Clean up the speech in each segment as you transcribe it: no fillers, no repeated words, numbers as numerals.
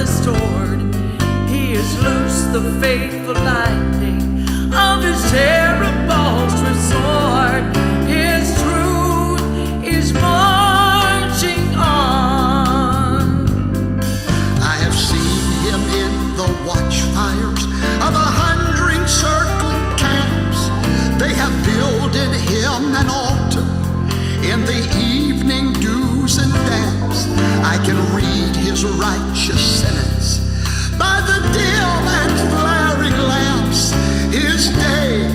the sword. He has loosed the faithful lightning of his terrible sword. His truth is marching on. I have seen him in the watchfires of 100 circling camps. They have builded him an altar in the evening dews and damps. I can read his righteous sentence by the dim and flaring lamps. His day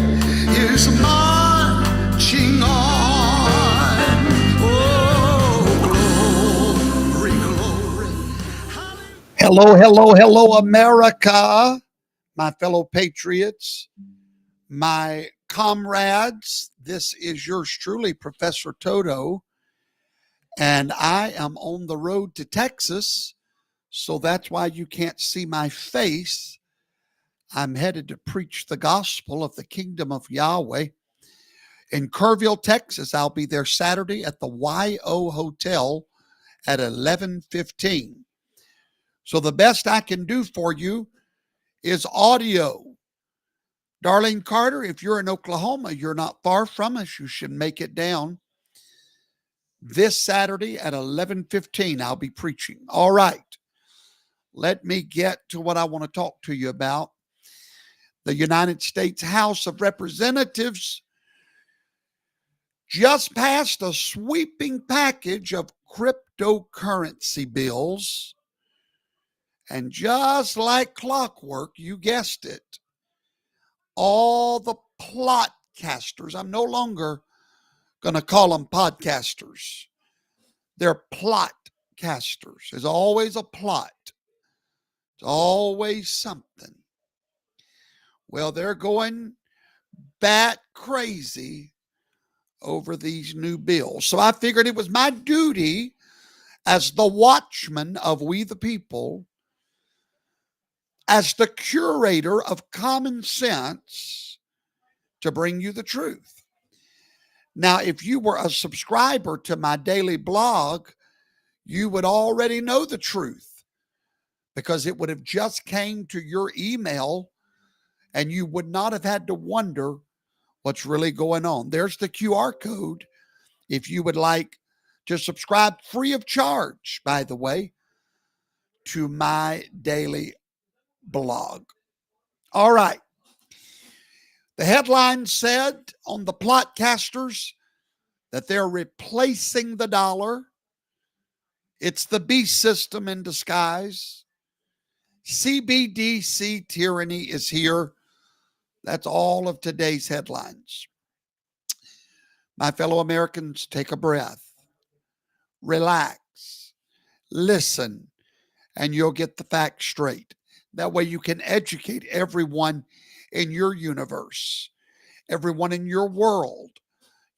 is marching on. Oh, glory, glory. Hello, America, my fellow patriots, my comrades. This is yours truly, Professor Toto, and I am on the road to Texas, so that's why you can't see my face. I'm headed to preach the gospel of the kingdom of Yahweh in Kerrville, Texas. I'll be there Saturday at the YO Hotel at 11:15. So the best I can do for you is audio. Darlene Carter, if you're in Oklahoma, you're not far from us. You should make it down. This Saturday at 11:15, I'll be preaching. All right. Let me get to what I want to talk to you about. The United States House of Representatives just passed a sweeping package of cryptocurrency bills. And just like clockwork, you guessed it, all the plotcasters, I'm no longer going to call them podcasters. They're plotcasters. There's always a plot. It's always something. Well, they're going bat crazy over these new bills. So I figured it was my duty as the watchman of we the people, as the curator of common sense, to bring you the truth. Now, if you were a subscriber to my daily blog, you would already know the truth because it would have just came to your email and you would not have had to wonder what's really going on. There's the QR code if you would like to subscribe free of charge, by the way, to my daily blog. All right. The headline said on the plotcasters that they're replacing the dollar. It's the beast system in disguise. CBDC tyranny is here. That's all of today's headlines. My fellow Americans, take a breath, relax, listen, and you'll get the facts straight. That way you can educate everyone in your universe, everyone in your world.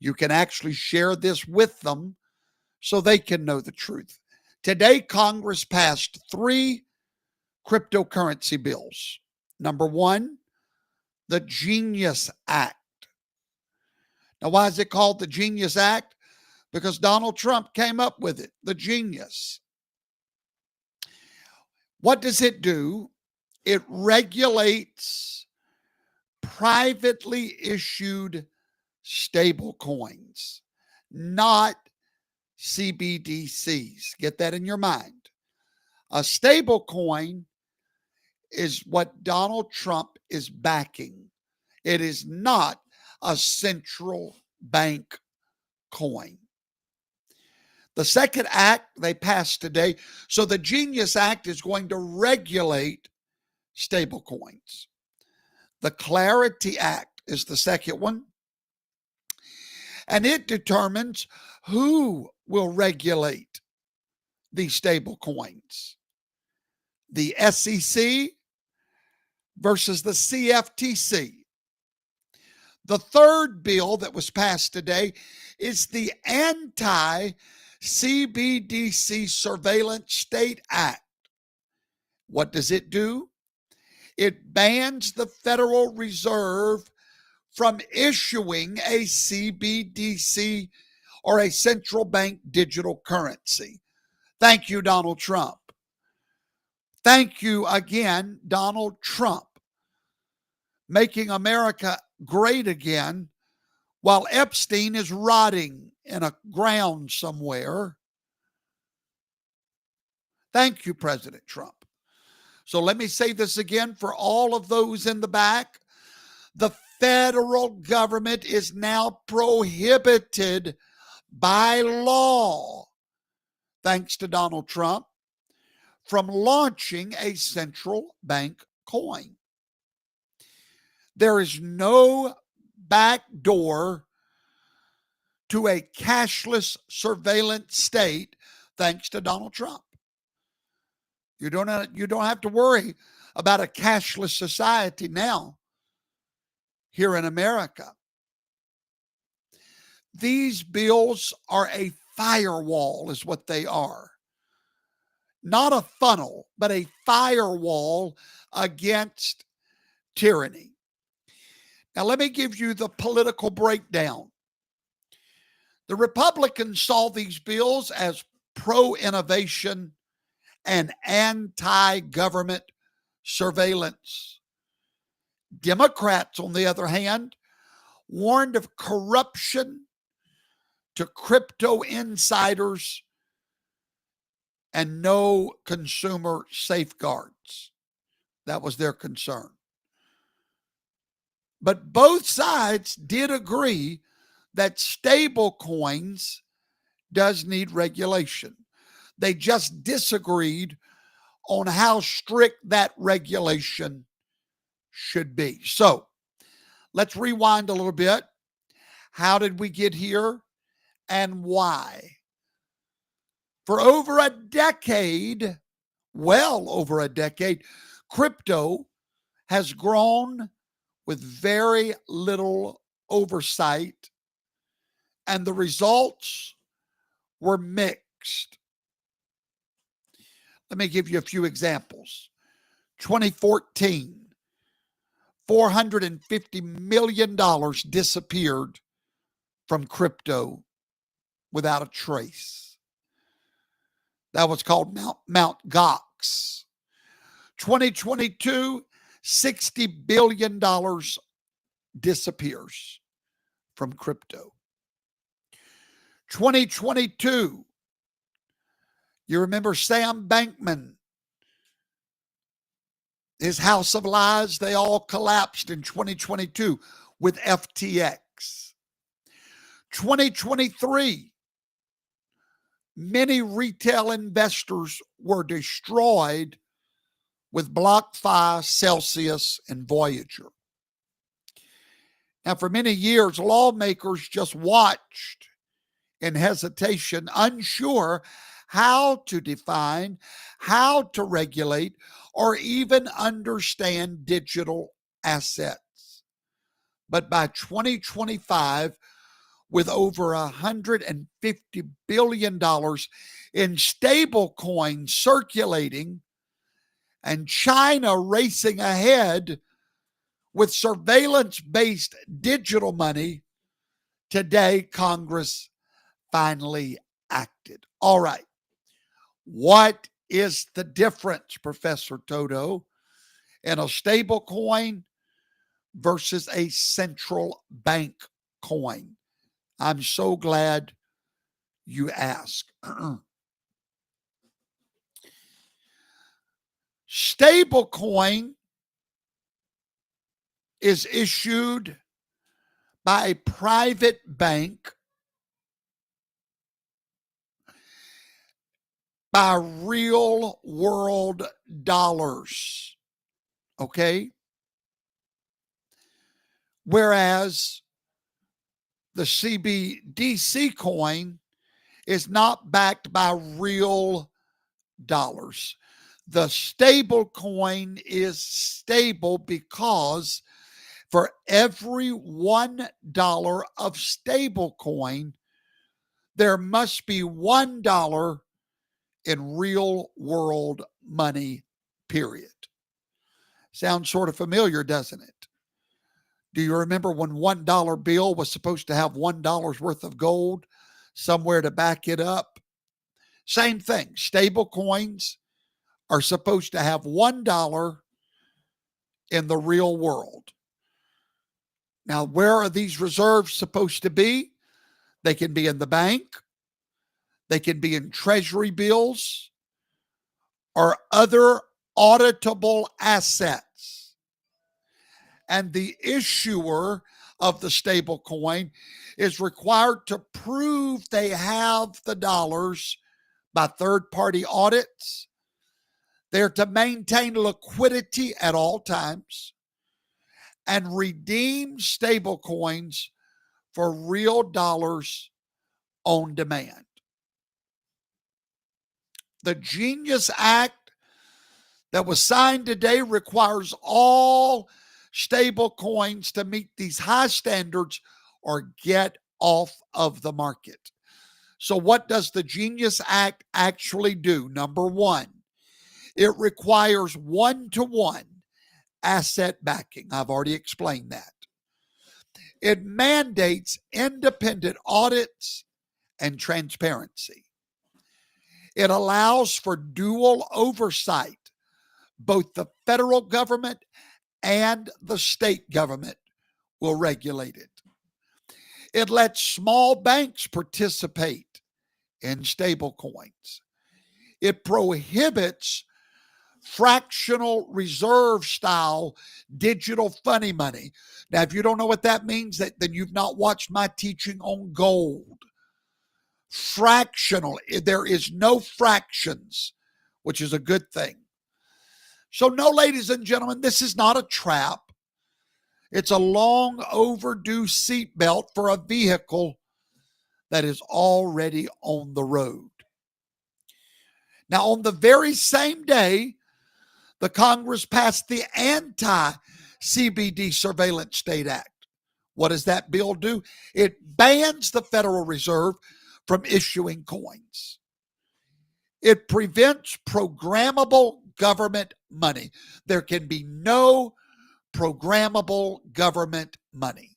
You can actually share this with them so they can know the truth. Today, Congress passed 3 cryptocurrency bills. Number 1, the Genius Act. Now, why is it called the Genius Act? Because Donald Trump came up with it, the genius. What does it do? It regulates privately issued stable coins, not CBDCs. Get that in your mind. A stable coin is what Donald Trump is backing. It is not a central bank coin. The second act they passed today, so the Genius Act is going to regulate stable coins. The Clarity Act is the second one, and it determines who will regulate these stable coins. The SEC versus the CFTC. The third bill that was passed today is the Anti-CBDC Surveillance State Act. What does it do? It bans the Federal Reserve from issuing a CBDC or a central bank digital currency. Thank you, Donald Trump. Thank you again, Donald Trump, making America great again while Epstein is rotting in a ground somewhere. Thank you, President Trump. So let me say this again for all of those in the back. The federal government is now prohibited by law, thanks to Donald Trump, from launching a central bank coin. There is no back door to a cashless surveillance state thanks to Donald Trump. You don't have to worry about a cashless society now here in America. These bills are a firewall, is what they are. Not a funnel, but a firewall against tyranny. Now, let me give you the political breakdown. The Republicans saw these bills as pro-innovation and anti-government surveillance. Democrats, on the other hand, warned of corruption to crypto insiders and no consumer safeguards. That was their concern. But both sides did agree that stable coins does need regulation. They just disagreed on how strict that regulation should be. So let's rewind a little bit. How did we get here and why? For over a decade, well over a decade, crypto has grown with very little oversight, and the results were mixed. Let me give you a few examples. 2014, $450 million disappeared from crypto without a trace. That was called Mount Gox. 2022, $60 billion disappears from crypto. 2022, you remember Sam Bankman, his house of lies, they all collapsed in 2022 with FTX. 2023, many retail investors were destroyed with BlockFi, Celsius, and Voyager. Now, for many years, lawmakers just watched in hesitation, unsure how to define, how to regulate, or even understand digital assets. But by 2025, with over $150 billion in stable coins circulating and China racing ahead with surveillance-based digital money, today Congress finally acted. All right. What is the difference, Professor Toto, in a stable coin versus a central bank coin? I'm so glad you asked. Stable coin is issued by a private bank by real world dollars. Okay? Whereas the CBDC coin is not backed by real dollars. The stable coin is stable because for every $1 of stable coin, there must be $1 in real world money, period. Sounds sort of familiar, doesn't it? Do you remember when $1 bill was supposed to have $1 worth of gold somewhere to back it up? Same thing. Stable coins are supposed to have $1 in the real world. Now, where are these reserves supposed to be? They can be in the bank, they can be in treasury bills, or other auditable assets. And the issuer of the stable coin is required to prove they have the dollars by third-party audits. They're to maintain liquidity at all times and redeem stable coins for real dollars on demand. The Genius Act that was signed today requires all stable coins to meet these high standards or get off of the market. So what does the Genius Act actually do? Number one, it requires one-to-one asset backing. I've already explained that. It mandates independent audits and transparency. It allows for dual oversight. Both the federal government and the state government will regulate it. It lets small banks participate in stable coins. It prohibits fractional reserve style digital funny money. Now, if you don't know what that means, then you've not watched my teaching on gold. Fractional, there is no fractions, which is a good thing. So no, ladies and gentlemen, this is not a trap. It's a long overdue seatbelt for a vehicle that is already on the road. Now, on the very same day, the Congress passed the Anti-CBD Surveillance State Act. What does that bill do? It bans the Federal Reserve from issuing coins. It prevents programmable government money. There can be no programmable government money.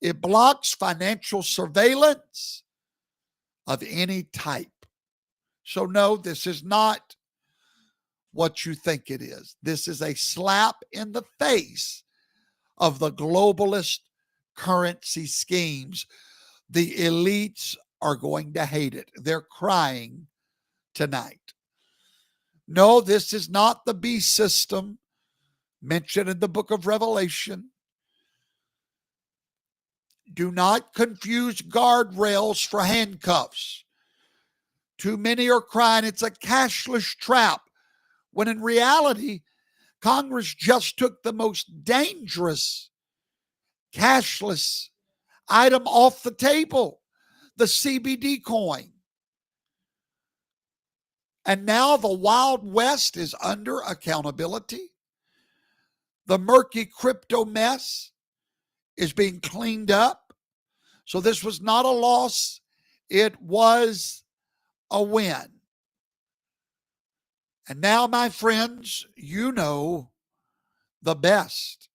It blocks financial surveillance of any type. So no, this is not what you think it is. This is a slap in the face of the globalist currency schemes. The elites are going to hate it. They're crying tonight. No, this is not the beast system mentioned in the book of Revelation. Do not confuse guardrails for handcuffs. Too many are crying it's a cashless trap, when in reality, Congress just took the most dangerous cashless item off the table, the CBD coin. And now the Wild West is under accountability. The murky crypto mess is being cleaned up. So this was not a loss. It was a win. And now, my friends, you know the best